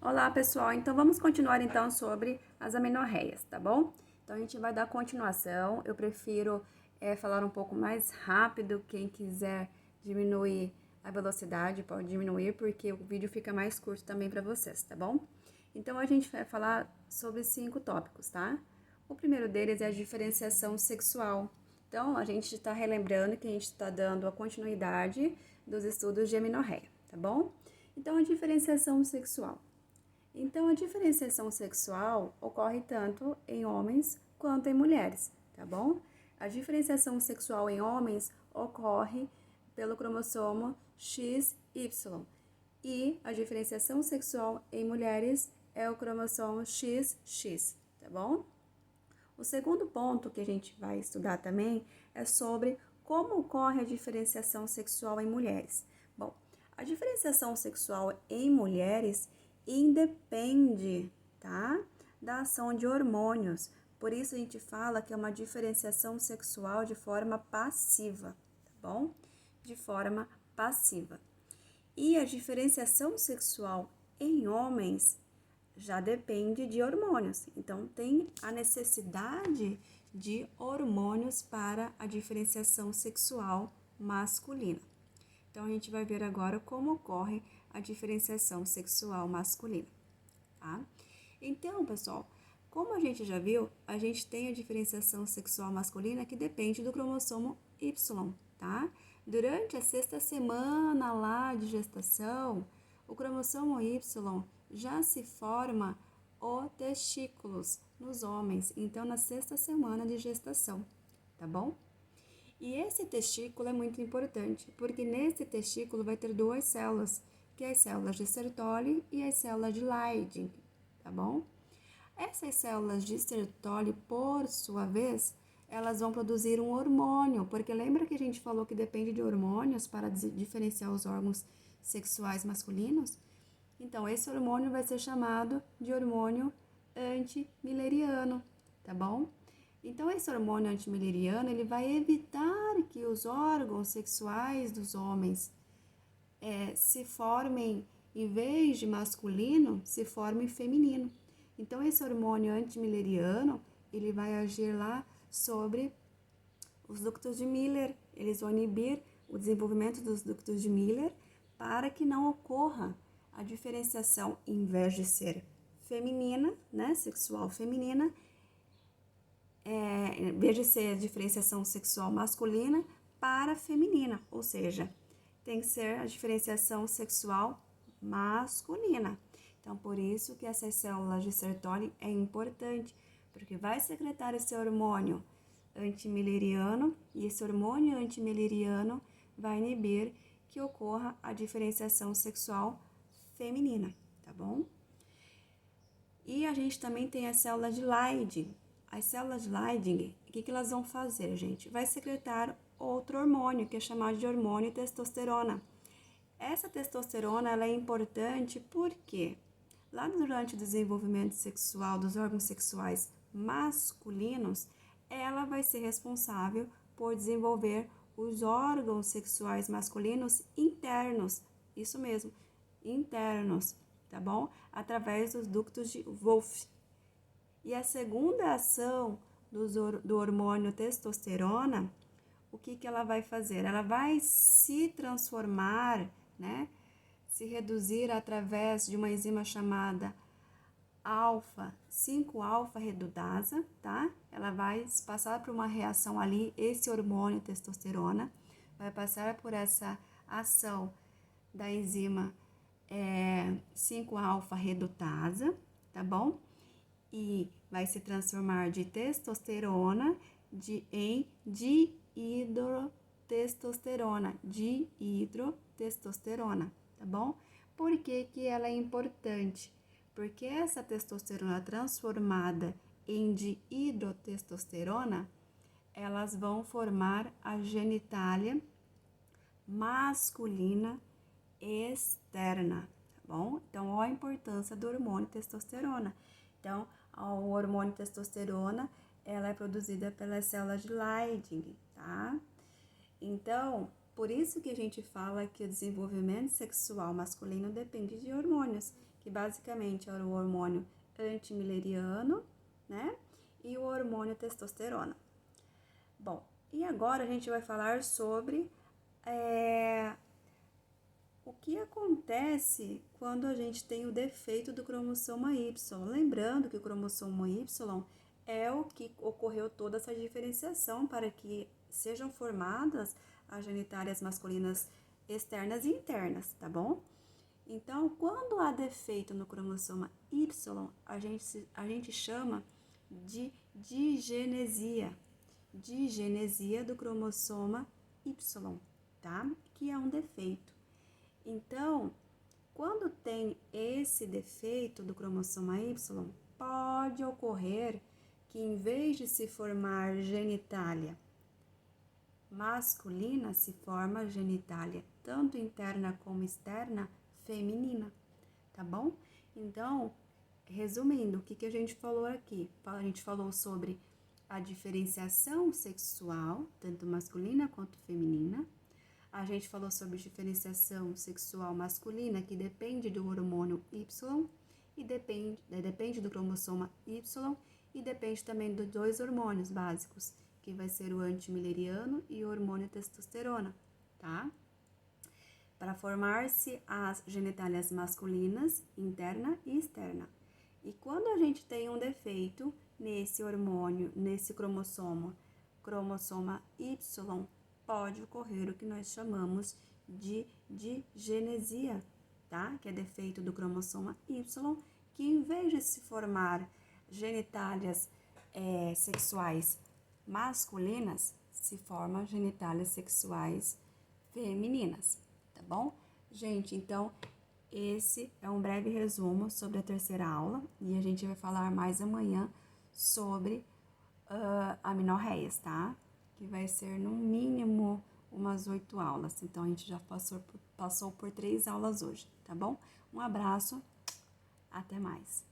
Olá, pessoal. Então, vamos continuar então sobre as amenorreias, tá bom? Então, a gente vai dar continuação. Eu prefiro falar um pouco mais rápido. Quem quiser diminuir a velocidade, pode diminuir, porque o vídeo fica mais curto também para vocês, tá bom? Então, a gente vai falar sobre 5 tópicos, tá? O primeiro deles é a diferenciação sexual. Então, a gente está relembrando que a gente está dando a continuidade dos estudos de amenorreia, tá bom? Então, a diferenciação sexual. Então, a diferenciação sexual ocorre tanto em homens quanto em mulheres, tá bom? A diferenciação sexual em homens ocorre pelo cromossomo XY e a diferenciação sexual em mulheres é o cromossomo XX, tá bom? O segundo ponto que a gente vai estudar também é sobre como ocorre a diferenciação sexual em mulheres. Bom, a diferenciação sexual em mulheres independe, tá, da ação de hormônios. Por isso a gente fala que é uma diferenciação sexual de forma passiva, tá bom? De forma passiva. E a diferenciação sexual em homens já depende de hormônios. Então, tem a necessidade de hormônios para a diferenciação sexual masculina. Então, a gente vai ver agora como ocorre a diferenciação sexual masculina, tá? Então, pessoal, como a gente já viu, a gente tem a diferenciação sexual masculina que depende do cromossomo Y, tá? Durante a 6ª semana lá de gestação, o cromossomo Y já se forma os testículos nos homens, então na 6ª semana de gestação, tá bom? E esse testículo é muito importante, porque nesse testículo vai ter duas células, que é as células de Sertoli e as células de Leydig, tá bom? Essas células de Sertoli, por sua vez, elas vão produzir um hormônio, porque lembra que a gente falou que depende de hormônios para diferenciar os órgãos sexuais masculinos? Então, esse hormônio vai ser chamado de hormônio antimileriano, tá bom? Então, esse hormônio antimileriano, ele vai evitar que os órgãos sexuais dos homens se formem, em vez de masculino, se formem feminino. Então, esse hormônio antimileriano, ele vai agir lá sobre os ductos de Miller. Eles vão inibir o desenvolvimento dos ductos de Miller para que não ocorra a diferenciação, em vez de ser feminina, né, sexual feminina, em vez de ser a diferenciação sexual masculina para feminina, ou seja, tem que ser a diferenciação sexual masculina. Então, por isso que essas células de Sertoli é importante, porque vai secretar esse hormônio antimileriano e esse hormônio antimileriano vai inibir que ocorra a diferenciação sexual feminina, tá bom? E a gente também tem as células de Leydig. As células de Leydig, o que elas vão fazer, gente? Vai secretar outro hormônio, que é chamado de hormônio testosterona. Essa testosterona ela é importante porque lá durante o desenvolvimento sexual dos órgãos sexuais masculinos, ela vai ser responsável por desenvolver os órgãos sexuais masculinos internos, isso mesmo, internos, tá bom? Através dos ductos de Wolff. E a segunda ação do hormônio testosterona, o que ela vai fazer? Ela vai se transformar, né? Se reduzir através de uma enzima chamada 5-alfa redutase, tá? Ela vai passar por uma reação ali, esse hormônio testosterona vai passar por essa ação da enzima 5-alfa redutase, tá bom? E vai se transformar de testosterona em dihidrotestosterona, tá bom? Por que ela é importante? Porque essa testosterona transformada em dihidrotestosterona, elas vão formar a genitália masculina externa, tá bom? Então, olha a importância do hormônio testosterona. Então, o hormônio testosterona, ela é produzida pelas células de Leydig, tá? Então, por isso que a gente fala que o desenvolvimento sexual masculino depende de hormônios, que basicamente era o hormônio antimileriano, né? E o hormônio testosterona. Bom, e agora a gente vai falar sobre o que acontece quando a gente tem o defeito do cromossoma Y. Lembrando que o cromossoma Y é o que ocorreu toda essa diferenciação para que sejam formadas as genitálias masculinas externas e internas, tá bom? Então, quando há defeito no cromossoma Y, a gente chama de digenesia do cromossoma Y, tá? Que é um defeito. Então, quando tem esse defeito do cromossoma Y, pode ocorrer que em vez de se formar genitália masculina, se forma genitália tanto interna como externa feminina, tá bom? Então, resumindo, o que a gente falou aqui? A gente falou sobre a diferenciação sexual, tanto masculina quanto feminina. A gente falou sobre diferenciação sexual masculina, que depende do hormônio Y, e depende do cromossoma Y, e depende também dos dois hormônios básicos, que vai ser o antimileriano e o hormônio testosterona, tá? Para formar-se as genitálias masculinas, interna e externa. E quando a gente tem um defeito nesse hormônio, nesse cromossoma Y, pode ocorrer o que nós chamamos de digenesia, tá? Que é defeito do cromossoma Y, que em vez de se formar genitálias sexuais masculinas, se formam genitálias sexuais femininas, tá bom? Gente, então, esse é um breve resumo sobre a terceira aula e a gente vai falar mais amanhã sobre amenorreias, tá? Que vai ser no mínimo umas 8 aulas. Então, a gente já passou por 3 aulas hoje, tá bom? Um abraço, até mais.